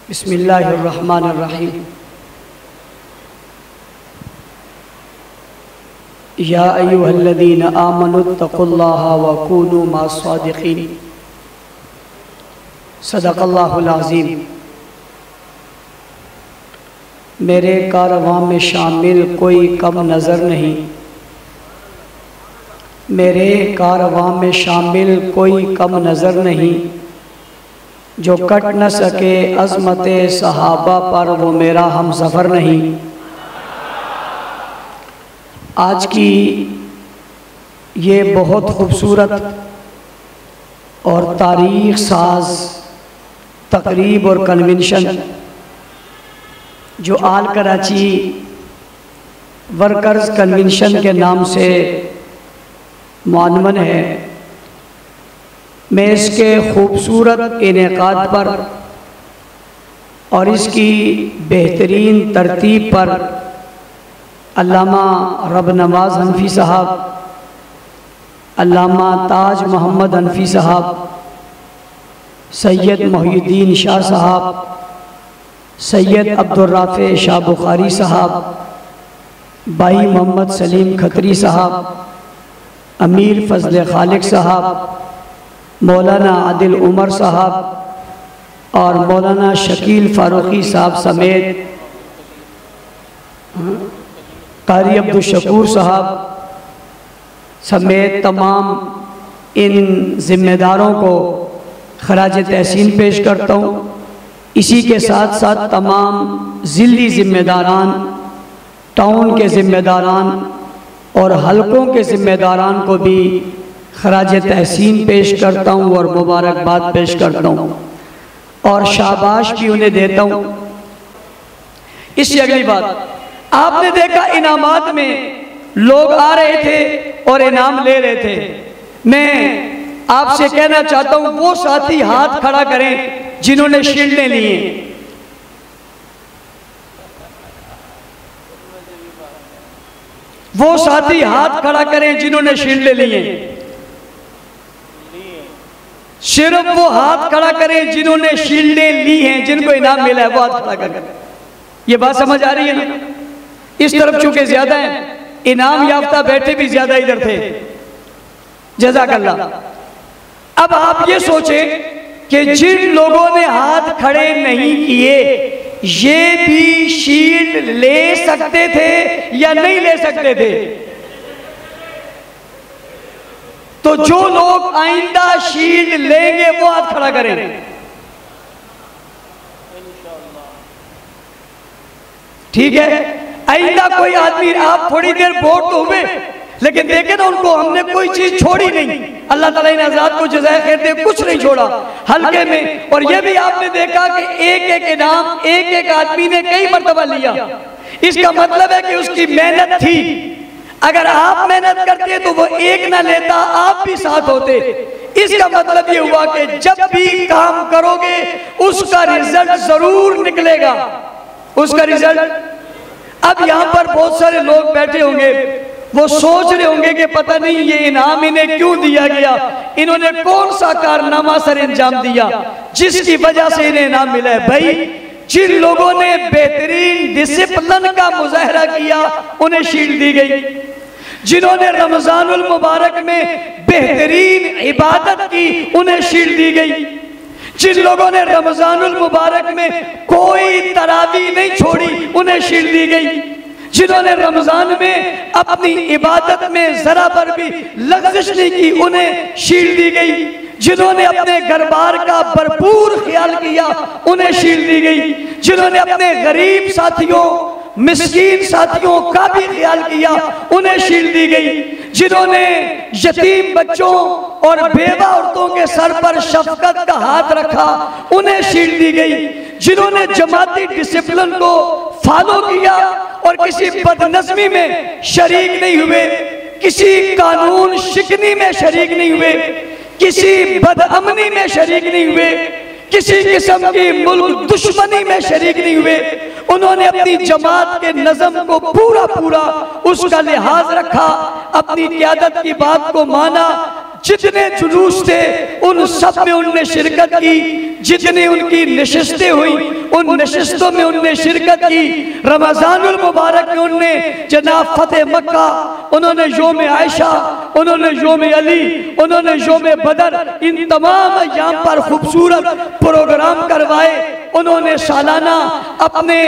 बिस्मिल्लाहिर्रहमानिर्रहीम। या अय्युहल्लज़ीना आमनुत्तक़ुल्लाहा व कूनू मअस-सादिक़ीन। सदक़ल्लाहुल अज़ीम। मेरे कारवां में शामिल कोई कम नज़र नहीं, मेरे कारवां में शामिल कोई कम नज़र नहीं, जो कट न सके अज़मते सहाबा पर वो मेरा हम सफ़र नहीं। आज की ये बहुत खूबसूरत और तारीख़ साज तकरीब और कन्वेंशन जो आल कराची वर्कर्स कन्वेंशन के नाम से मानवन है, मैं इसके खूबसूरत इनेकाद पर और इसकी बेहतरीन तरतीब पर अल्लामा रब नवाज़ हनफी साहब, अल्लामा ताज मोहम्मद हनफी साहब, सैयद मोहिउद्दीन शाह साहब, सैयद अब्दुर्राफ़े शाह बुखारी साहब, भाई मोहम्मद सलीम खत्री साहब, अमीर फजल खालिक साहब, मौलाना आदिल उमर साहब और मौलाना शकील फ़ारूक़ी साहब समेत कारी अब्दुल शकूर साहब समेत तमाम इन ज़िम्मेदारों को खराज तहसीन पेश करता हूँ। इसी के साथ साथ तमाम ज़िली ज़िम्मेदारान, टाउन के ज़िम्मेदारान और हलकों के ज़िम्मेदारान को भी खराज तहसीन पेश करता हूँ और मुबारकबाद पेश करता हूँ और शाबाश भी उन्हें देता हूँ। इससे अगली बात, आपने देखा इनामात में लोग आ रहे थे और इनाम ले रहे थे। मैं आपसे कहना चाहता हूँ वो साथी हाथ खड़ा करें जिन्होंने शील्डें ली हैं। वो साथी हाथ खड़ा करें जिन्होंने शील्डें ली हैं। सिर्फ वो हाथ खड़ा करें जिन्होंने शील्डें ली हैं, जिनको इनाम मिला है वो हाथ खड़ा करें। ये बात समझ आ रही है ना? इस तरफ चूंकि ज्यादा है, इनाम याफ्ता बैठे भी ज्यादा इधर थे। जज़ाकल्लाह। अब आप ये सोचें कि जिन लोगों ने हाथ खड़े नहीं किए ये भी शील्ड ले सकते थे या नहीं ले सकते थे? तो जो लोग आइंदा शील्ड लेंगे वो हाथ खड़ा करें। ठीक है, आइंदा कोई आदमी, आप थोड़ी देर बोर तो हुए लेकिन देखे ना उनको, हमने कोई चीज छोड़ी नहीं। अल्लाह ताला इन आजाद को जज़ाए खैर दे, कुछ नहीं छोड़ा हल्के में। और ये भी आपने देखा कि एक एक इनाम एक एक आदमी ने कई मर्तबा लिया। इसका मतलब है कि उसकी मेहनत थी। अगर आप मेहनत करते तो वो एक ना लेता, आप भी साथ होते। इसका मतलब ये हुआ कि जब भी काम करोगे उसका रिजल्ट जरूर निकलेगा, उसका रिजल्ट। अब यहाँ पर बहुत सारे लोग बैठे होंगे, वो सोच रहे होंगे कि पता नहीं ये इनाम इन्हें क्यों दिया गया, इन्होंने कौन सा कारनामा सर अंजाम दिया जिसकी वजह से इन्हें इनाम मिला है। भाई, जिन लोगों ने बेहतरीन डिसिप्लिन का मुजाहरा किया उन्हें शील्ड दी गई। जिन्होंने रमजानुल मुबारक में बेहतरीन इबादत की उन्हें शील्ड दी गई। जिन लोगों ने रमजानुल मुबारक में कोई तरावी नहीं छोड़ी उन्हें शील्ड दी गई। जिन्होंने रमजान में अपनी इबादत में जरा पर भी लग़्ज़िश नहीं की उन्हें शील्ड दी गई। जिन्होंने अपने घर बार का भरपूर ख्याल किया उन्हें शील्ड दी गई। जिन्होंने अपने गरीब साथियों, मिस्कीन साथियों का भी ख्याल किया उन्हें शील्ड दी गई। जिन्होंने यतीम बच्चों और बेवा औरतों के सर पर शफकत का हाथ रखा उन्हें शील्ड दी गई। जिन्होंने जमाती डिसिप्लिन को फॉलो किया और किसी बदनज़मी में शरीक नहीं हुए, किसी कानून शिकनी में शरीक नहीं हुए, किसी बदअमनी में शरीक नहीं हुए, किसी किस्म की मुल्क दुश्मनी में शरीक नहीं हुए, उन्होंने अपनी जमात के नज़म को पूरा पूरा उसका लिहाज रखा, अपनी क़यादत की बात को माना, जितने जुलूस थे उन सब में उनने शिरकत की, जितनी उनकी नशिस्तें हुई उन नशिस्तों में उनने शिरकत की। रमजानुल मुबारक में उनने जनाब फतेह मक्का, उन्होंने योम आयशा, उन्होंने योम अली, उन्होंने योम बदर, इन तमाम अय्याम पर खूबसूरत प्रोग्राम करवाए। उन्होंने सालाना अपने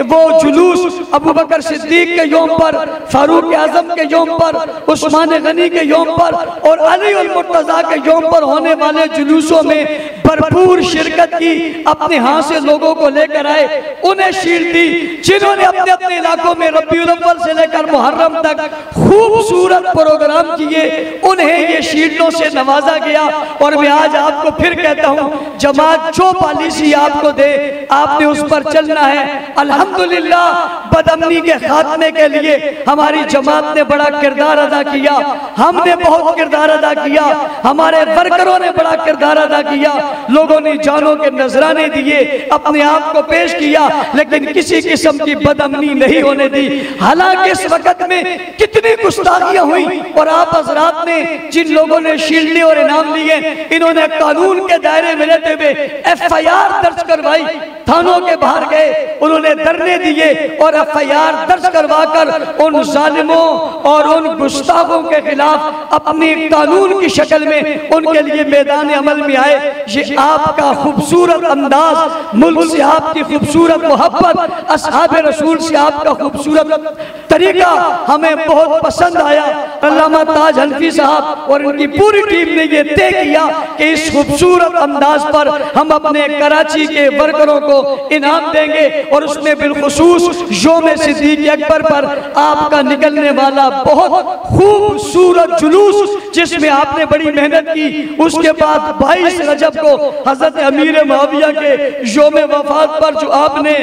वो जुलूस अबू बकर सिद्दीक के योम पर, फारूक आजम के योम पर, उस्मान गनी के योम पर और अली उल मुर्तजा के योम पर होने वाले जुलूसों में भरपूर शिरकत की। अपने हाथ से लोगों को लेकर आए, उन्हें शील्ड दी। जिन्होंने अपने अपने इलाकों में रबीउल अव्वल से लेकर मुहर्रम तक खूबसूरत प्रोग्राम किए, उन्हें ये शील्डों से नवाजा गया। और मैं आज आपको फिर कहता हूँ, जमात जो पॉलिसी आपको दे आपने उस पर चलना है। अल्हम्दुलिल्लाह बदअमनी के खात्मे के लिए हमारी जमात ने बड़ा किरदार अदा किया, हमने बहुत किरदार अदा किया, हमारे वर्करों ने बड़ा किरदार अदा किया। लोगों ने जानों के नजराने दिए, अपने आप को पेश किया, लेकिन किसी किस्म की बदअमनी नहीं होने दी। हालांकि इस वक्त में कितनी गुस्ताखियां हुई और आप हजरात ने जिन लोगों ने शील्ड और इनाम लिए, इन्होंने कानून के दायरे में रहते हुए FIR दर्ज करवाई, थानों के बाहर गए, उन्होंने धरने दिए और FIR दर्ज करवाकर उन जालिमों और उन गुस्ताखों के खिलाफ अपनी कानून की शक्ल में उनके लिए मैदान अमल में आए। ये आपका खूबसूरत अंदाज, मुल्क से आपकी खूबसूरत मोहब्बत, असहाबे रसूल से आपका खूबसूरत तरीका हमें बहुत पसंद आया। अल्लामा ताज हनफी साहब और उनकी पूरी टीम ने ये तय किया कि इस खूबसूरत अंदाज पर हम अपने कराची के वर्करों को इनाम देंगे और उसमें बिलखुसूस योम सिद्दीक अकबर पर आपका निकलने वाला बहुत खूबसूरत जुलूस, जिसमें आपने बड़ी मेहनत की। उसके बाद 22 रजब को हजरत अमीर मुआविया के योम वफात पर जो आपने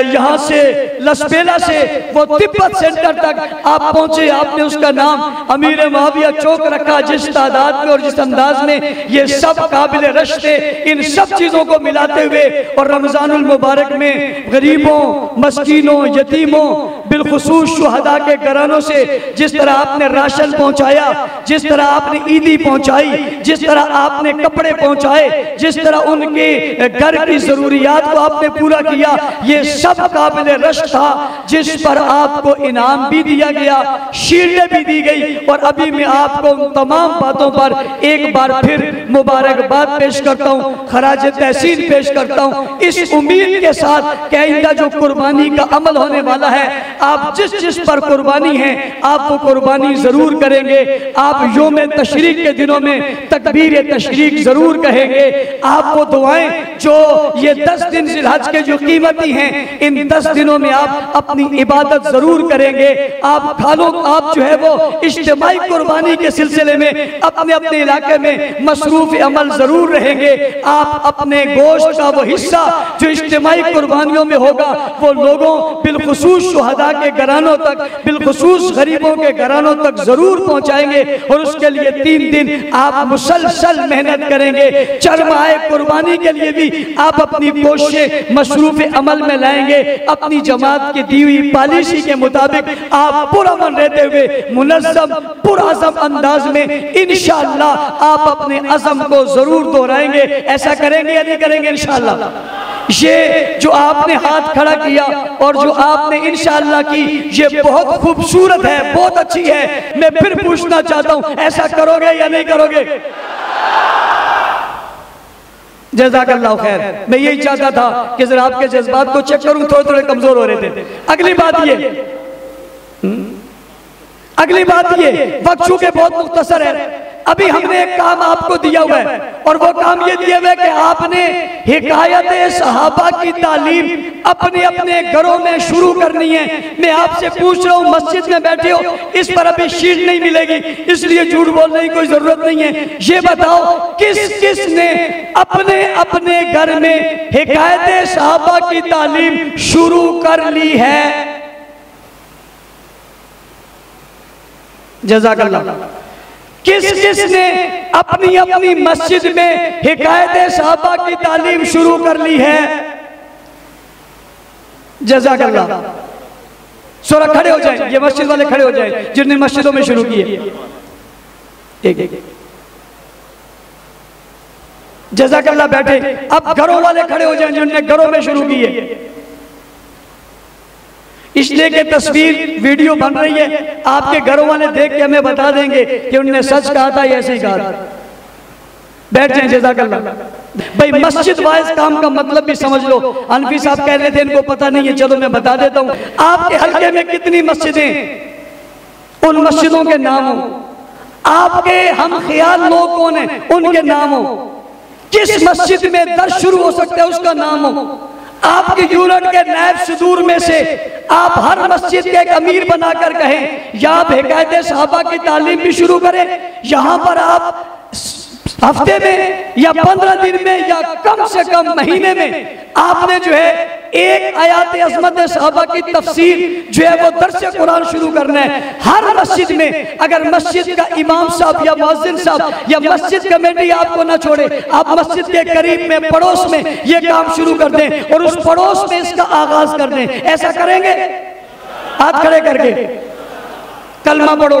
यहाँ से लसबेला से वो तिब्बत सेंटर तक आप पहुंचे, आपने उसका नाम अमीर मुआविया चौक रखा। जिस तादाद में और जिस अंदाज में ये सब काबिल रश थे, इन सब चीजों को मिलाते हुए और रमजानुल मुबारक में गरीबों, मस्कीनों, यतीमों, बिलखुसूस शुहदा के घरानों से जिस तरह आपने राशन पहुंचाया, जिस तरह आपने ईदी पहुंचाई, जिस तरह आपने कपड़े पहुंचाए, जिस तरह उनके घर की जरूरियात को आपने पूरा किया, ये सब काबिल रश था, जिस पर आपको इनाम भी दिया गया, शील्डें भी दी गई। और अभी मैं आपको उन तमाम बातों पर एक बार फिर मुबारकबाद पेश करता हूँ, खराज तहसीन पेश करता हूँ, इस उम्मीद के साथ कि आइंदा जो कुर्बानी का अमल होने वाला है, आप जिस जिस पर कुर्बानी है आप वो कुर्बानी जरूर करेंगे। आप योम तशरीक के दिनों में तकबीर तशरीक जरूर कहेंगे। आप वो दुआएं जो ये 10 दिन जिलहज के जो कीमती हैं, इन 10 दिनों में आप अपनी इबादत जरूर करेंगे। आप खालों आप जो है वो इज्तिमाई कुर्बानी के सिलसिले में अपने अपने इलाके में मसरूफ अमल जरूर रहेंगे। आप अपने गोश्त का वो हिस्सा जो इज्तिमाई कुर्बानियों में होगा वो लोगों बिलखुसूस शुहदा के घरानों तक, बिलखुसूस गरीबों के घरानों तक जरूर पहुंचाएंगे। और उसके लिए 3 दिन आप मुसलसल मेहनत करेंगे। चरमाए कुर्बानी के लिए भी आप अपनी कोशिशें मसरूफ अमल में लाएंगे। अपनी जमात की दी हुई पॉलिसी के मुताबिक आप पुरअमन रहते हुए मुनज़्ज़म पुरअज़म अंदाज में इंशाअल्लाह आप अपने अज़म को जरूर दोहराएंगे। ऐसा करेंगे या नहीं करेंगे? इंशाअल्लाह। ये जो आपने हाथ खड़ा किया और जो आपने इंशाअल्लाह की, ये बहुत खूबसूरत है, बहुत अच्छी है। मैं फिर पूछना चाहता हूं, ऐसा करोगे या नहीं करोगे? जज़ाकल्लाह खैर। मैं यही चाहता था कि जरा आपके जज्बात को चेक करूं, थोड़े थोड़े कमजोर हो रहे थे। अगली बात ये वक्त चूंकि बहुत मुख्तसर है, अभी हमने एक काम आपको दिया हुआ है और वो काम ये दिया हुआ है कि आपने हिकायत सहाबा की तालीम अपने अपने घरों में शुरू करनी है। मैं आपसे पूछ रहा हूँ, मस्जिद में बैठे हो, इस पर अभी शील्ड नहीं मिलेगी, इसलिए झूठ बोलने की कोई जरूरत नहीं है। ये बताओ किस किस ने अपने अपने घर में हिकायत सहाबा की तालीम शुरू कर ली है? जज़ाकल्लाह। किस किस ने अपनी अपनी मस्जिद में हिकायत सहाबा की तालीम शुरू कर ली है? जज़ाकल्लाह। सोरा खड़े हो जाए, ये मस्जिद वाले खड़े हो जाए जिन्होंने मस्जिदों में शुरू किए। एक जज़ाकल्लाह बैठे। अब घरों वाले खड़े हो जाएं जिन्होंने घरों में शुरू की है, इसलिए कि तस्वीर वीडियो बन रही है, आपके घरों वाले देख के हमें बता देंगे कि उन्होंने सच कहा था या ऐसे ही कहा था। बैठ जाएं जज़ाकल्लाह। भाई मस्जिद वाइज काम का मतलब भी समझ लो। अनफी साहब कह रहे थे इनको पता नहीं है, चलो मैं बता देता हूँ। आपके हल्के में कितनी मस्जिदें, उन मस्जिदों के नाम हो। आपके हम ख्याल लोग कौन है, उनके नाम हो। किस मस्जिद में दर्स शुरू हो सकता है उसका नाम हो। आपकी यूनिट के नायब सदूर में से आप हर मस्जिद के एक अमीर बनाकर कहें या आप हिकायत सहाबा की तालीम भी शुरू करें। यहाँ पर आप हफ्ते में या 15 दिन में या कम से कम महीने में आपने जो है एक आयात अज़मत सहाबा की तफसीर जो है वो दर्स कुरान शुरू करना है हर मस्जिद में। अगर मस्जिद का इमाम साहब या मुअज्जिन साहब या मस्जिद कमेटी आपको ना छोड़े, आप मस्जिद के करीब में पड़ोस में ये काम शुरू कर दें और उस पड़ोस में इसका आगाज कर दें। ऐसा करेंगे? हाथ खड़े करके कलमा पढ़ो,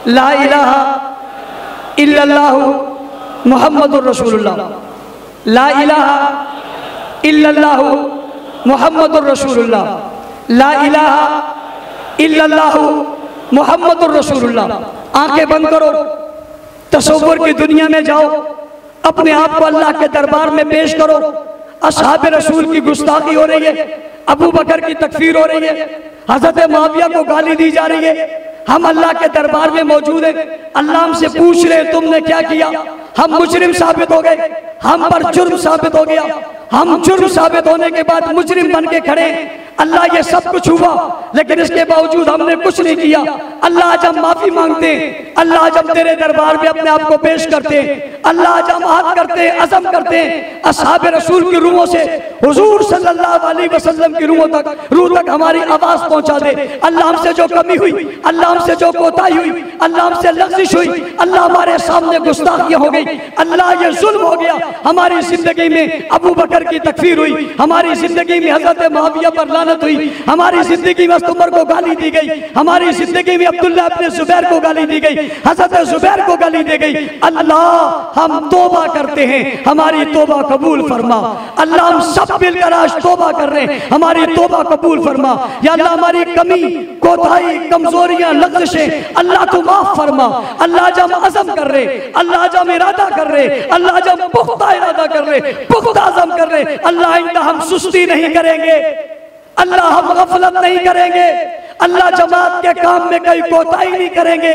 ला इलाहा इल्लल्लाहु मुहम्मदुर रसूलुल्लाह, ला इलाहा इल्लल्लाहु मुहम्मदुर रसूलुल्लाह, ला इलाहा इल्लल्लाहु मुहम्मदुर रसूलुल्लाह। आंखें बंद करो, तसव्वुर की दुनिया में जाओ, अपने आप को अल्लाह के दरबार में पेश करो। असहाब रसूल की गुस्ताखी हो रही है, अबू बकर की तकफीर हो रही है, हजरत मुआविया को गाली दी जा रही है। हम अल्लाह के दरबार में मौजूद हैं, अल्लाह हमसे पूछ रहे तुमने क्या किया। हम मुजरिम साबित हो गए, हम पर जुर्म साबित हो गया। हम जुर्म साबित होने के बाद मुजरिम बन के खड़े। अल्लाह ये सब कुछ हुआ लेकिन इसके बावजूद हमने कुछ नहीं किया। अल्लाह आज हम माफी मांगते हैं, अल्लाह आज हम तेरे दरबार में अपने आप को पेश करते हैं। अल्लाह आज हम आहद करते हैं, अज़म करते हैं असहाब रसूल की रूहों से हुजूर सल्लल्लाहु अलैहि वसल्लम की रूह तक हमारी आवाज पहुंचा दे। अल्लाह हमसे जो कमी हुई, अल्लाह हमसे जो कोताही हुई, अल्लाह हमसे लग़्ज़िश हुई, अल्लाह हमारे सामने गुस्ताखियां हो गई, अल्लाह ये जुल्म हो गया। हमारी जिंदगी में अबू बकर की तकफीर हुई, हमारी जिंदगी में हजरत मुआविया पर लानत हुई, हमारी जिंदगी में उमर को गाली दी गई, हमारी जिंदगी में अब्दुल्लाह इब्न जुबैर को गाली दी गई, हजरत जुबैर को गाली दी गई। अल्लाह हम तौबा करते हैं, हमारी तौबा कबूल फरमा। अल्लाह हम सब मिलकर आज तौबा कर रहे हैं, हमारी तौबा कबूल फरमा। या अल्लाह हमारी कमी, कोताही, कमजोरियां, लग़्ज़िशें अल्लाह तू माफ फरमा। अल्लाह आज हम अज़म कर रहे, अल्लाह आज हम इरादा कर रहे, अल्लाह आज हम पुख्ता इरादा कर रहे, पुख्ता अज़म कर रहे। अल्लाह आइंदा हम सुस्ती नहीं करेंगे, अल्लाह हम गफलत नहीं करेंगे, अल्लाह जमात के काम में कोई कोताही नहीं करेंगे,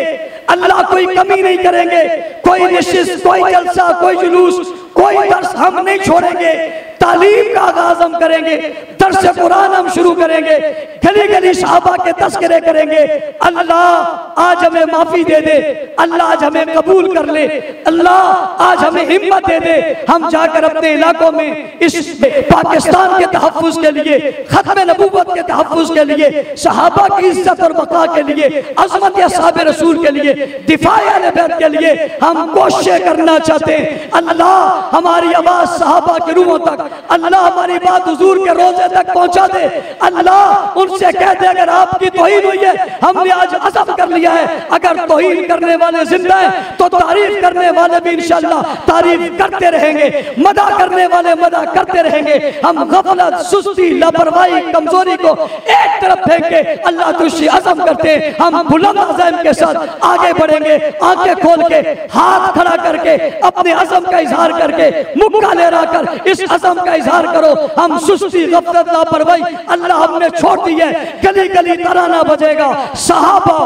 अल्लाह कोई कमी नहीं करेंगे, कोई नशिस्त, कोई जलसा, कोई जुलूस, कोई दर्स हम नहीं छोड़ेंगे। तालीम का आगाज हम करेंगे, दर्स कुरान हम शुरू करेंगे, गली गली सहाबा के तस्करे करेंगे। अल्लाह आज हमें माफी दे दे, अल्लाह आज हमें कबूल कर ले, अल्लाह आज हमें हिम्मत दे दे। हम जाकर अपने इलाकों में इस पाकिस्तान के तहफ़्फ़ुज़ के लिए, खत्म नबूवत के तहफ़्फ़ुज़ के लिए, सहाबा की इज्जत और बका के लिए, अज़मत असहाब रसूल के लिए, दिफ़ाए अहले बैत के लिए हम कोशिश करना चाहते हैं। अल्लाह हमारी आवाज़ सहाबा की रूहों तक, अल्लाह हमारी बात हुजूर के रोज़े तक पहुंचा दे। अल्लाह उनसे कह दे अगर आपकी तौहीन हुई है, हमने आज अज़म कर लिया है, अगर तौहीन करने वाले जिंदा हैं तो तारीफ करने वाले भी इंशाअल्लाह तारीफ करते रहेंगे, मदा करने वाले मदा करते रहेंगे। हम गफलत, सुस्ती, लापरवाही, कमजोरी को एक तरफ फेंक के अल्लाह तुझसे अज़म करते हैं। हम बुलंद अज़म के साथ आगे बढ़ेंगे, आंखें खोल के, हाथ खड़ा करके, अपने अज़म का इजहार करके, मुक्का लहरा कर इस अज़म का इजहार करो। हम सुस्ती, गफलत, लापरवाही अल्लाह हमने छोड़ दी है। गली गली तराना बजेगा, सहाबा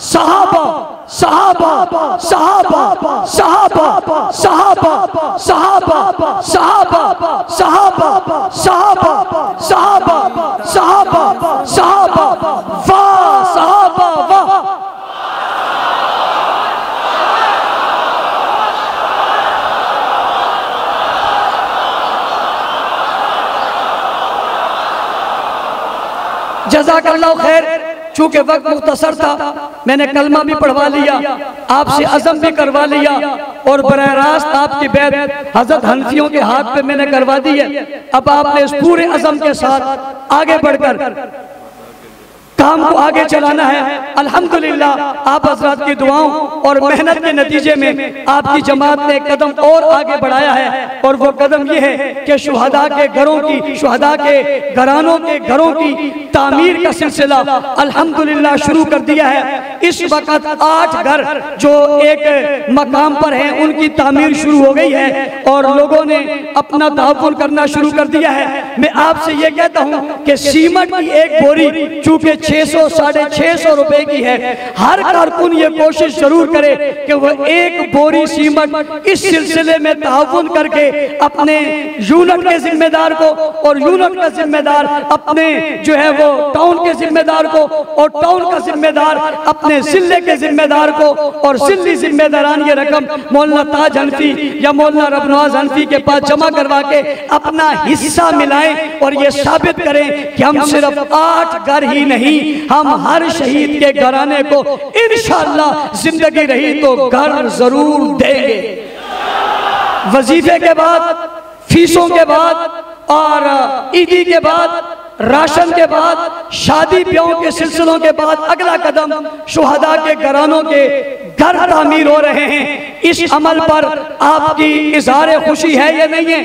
सहाबा सहाबा सहाबा सहाबा सहाबा सहाबा सहाबा सहाबा सहाबा सहाबा सहाबा सहाबा वाह सहाबा वाह। जज़ाकल्लाहु खैर। चूंकि वक्त मुख्तसर था, मैंने कलमा भी पढ़वा लिया, आपसे अज़म भी करवा लिया और बराह रास्त आपकी बैत हजरत हनफियों के हाथ पे मैंने करवा दी है। अब आपने इस पूरे अज़म के साथ आगे बढ़कर काम को आगे चलाना है। अल्हम्दुलिल्लाह आप हजरात की दुआओं और मेहनत के नतीजे में आपकी जमात ने एक कदम और आगे बढ़ाया है, और वो कदम ये है कि शुहदा के घरों की, शुहदा के घरानों के घरों की तामीर का सिलसिला अल्हम्दुलिल्लाह शुरू कर दिया है। इस वक्त 8 घर जो एक मकाम पर हैं उनकी तामीर शुरू हो गई है और लोगों ने अपना ताउन करना शुरू कर दिया है। मैं आपसे ये कहता हूँ कि सीमेंट की एक बोरी चूंकि 600 साढ़े 600 रुपए की है, हर कारकुन ये कोशिश जरूर करे कि वह एक बोरी सीमेंट इस सिलसिले में ताउन करके अपने यूनिट के जिम्मेदार को, और यूनिट का जिम्मेदार अपने जो है वो टाउन के जिम्मेदार को, और टाउन का जिम्मेदार अपने जिले के जिम्मेदार को, और जिले जिम्मेदारान ये रकम मौलाना ताज हनफी या मौलाना रबनवाज हनफी के पास जमा करवा के अपना हिस्सा मिलाएं और ये साबित करें कि हम सिर्फ 8 घर ही नहीं, हम हर शहीद के घराने को इंशाअल्लाह जिंदगी रही तो घर जरूर देंगे। वजीफे के बाद, फीसों के बाद और ईदी के बाद, राशन के बाद, शादी ब्याहों के सिलसिलों के बाद अगला कदम शुहदा के घरानों के घर तामीर हो रहे हैं। इस अमल पर आपकी इज़हार खुशी है या नहीं है?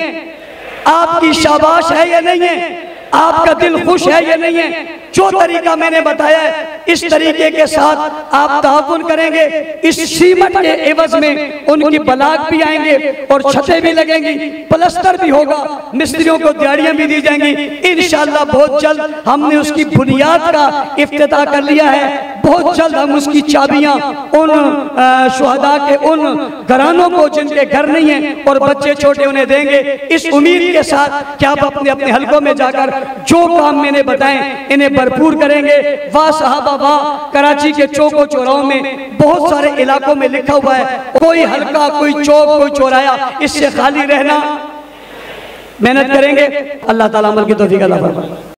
आपकी शाबाश है या नहीं है? आपका दिल खुश है या नहीं है? जो तरीका मैंने बताया है इस तरीके के साथ आप ताउन करेंगे, इस सीमेंट के एवज में उनकी बलाग भी आएंगे और छतें भी लगेंगी, प्लस्तर भी होगा, मिस्त्रियों को दिहाड़ियां भी दी जाएंगी। इंशाअल्लाह बहुत जल्द हमने उसकी बुनियाद का इफ्तिताह कर लिया है। बहुत जल्द हम उसकी चाबियां उन शुहदा के उन घरानों को जिनके घर नहीं है और बच्चे छोटे उन्हें देंगे, इस उम्मीद के साथ कि आप अपने अपने हलकों में जाकर जो काम मैंने बताए इन्हें भरपूर करेंगे। वाह साहबा वाह। कराची के चौकों चौराहों में बहुत सारे इलाकों में लिखा हुआ है, कोई हल्का, कोई चौक, कोई चौराया इससे खाली रहना। मेहनत करेंगे, अल्लाह ताला अमल की तौफीक अता फरमाए।